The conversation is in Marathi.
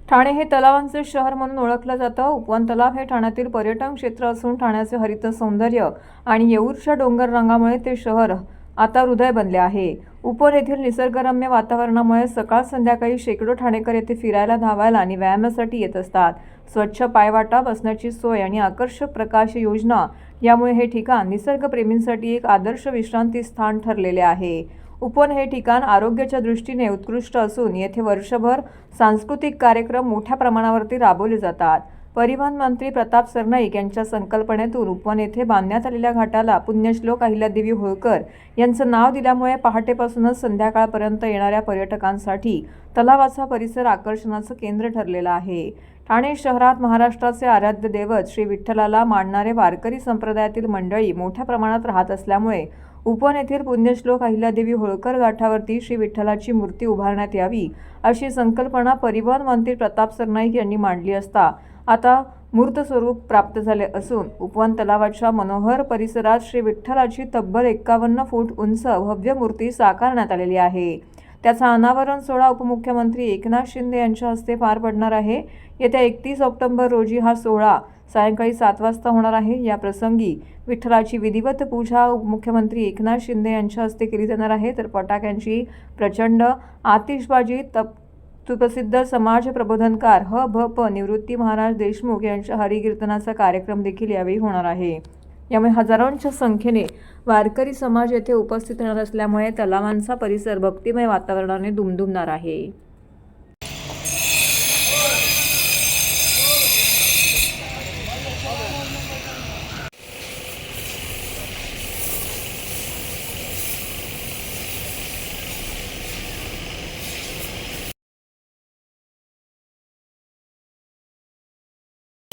ठाणे हे तलावांचे शहर म्हणून ओळखलं जातं। उपवन तलाव हे ठाण्यातील पर्यटन क्षेत्र असून ठाण्याचे हरित सौंदर्य आणि येऊरच्या डोंगर रंगामुळे ते शहर आता हृदय बनले आहे। उपवन येथील निसर्गरम्य वातावरणामुळे सकाळ संध्याकाळी शेकडो ठाणेकर येथे फिरायला, धावायला आणि व्यायामासाठी येत असतात। स्वच्छ पायवाटा, बसण्याची सोय आणि आकर्षक प्रकाश योजना यामुळे हे ठिकाण निसर्गप्रेमींसाठी एक आदर्श विश्रांती स्थान ठरलेले आहे। उपवन हे ठिकाण आरोग्याच्या दृष्टीने उत्कृष्ट असून येथे वर्षभर सांस्कृतिक कार्यक्रम मोठ्या प्रमाणावरती राबवले जातात। परिवहन मंत्री प्रताप सरनाईक यांच्या संकल्पनेतून उपवन येथे बांधण्यात आलेल्या घाटाला पुण्यश्लोक अहिल्यादेवी होळकर यांचं नाव दिल्यामुळे पहाटेपासूनच संध्याकाळपर्यंत येणाऱ्या पर्यटकांसाठी तलावाचा परिसर आकर्षणाचं केंद्र ठरलेला आहे। ठाणे शहरात महाराष्ट्राचे आराध्य दैवत श्री विठ्ठलाला मानणारे वारकरी संप्रदायातील मंडळी मोठ्या प्रमाणात राहत असल्यामुळे उपवन येथील पुण्यश्लोक अहिल्यादेवी होळकर घाटावरती श्री विठ्ठलाची मूर्ती उभारण्यात यावी अशी संकल्पना परिवहन मंत्री प्रताप सरनाईक यांनी मांडली असता आता मूर्त स्वरूप प्राप्त झाले असून उपवन तलावाच्या मनोहर परिसरात श्री विठ्ठलाची तब्बल 51 फूट उंच भव्य मूर्ती साकारण्यात आलेली आहे। त्याचा अनावरण सोहळा उपमुख्यमंत्री एकनाथ शिंदे यांच्या हस्ते पार पडणार आहे। येत्या 31 ऑक्टोबर रोजी हा सोहळा सायंकाळी 7 वाजता होणार आहे। या प्रसंगी विठ्ठलाची विधिवत पूजा उपमुख्यमंत्री एकनाथ शिंदे यांच्या हस्ते केली जाणार आहे, तर फटाक्यांची प्रचंड आतिषबाजी सुप्रसिद्ध समाज प्रबोधनकार ह.भ.प. निवृत्ती महाराज देशमुख यांच्या हरिकीर्तनाचा कार्यक्रम देखील यावेळी होणार आहे। यामुळे हजारोंच्या संख्येने वारकरी समाज येथे उपस्थित राहणार असल्यामुळे तलावांचा परिसर भक्तिमय वातावरणाने दुमदुमणार आहे।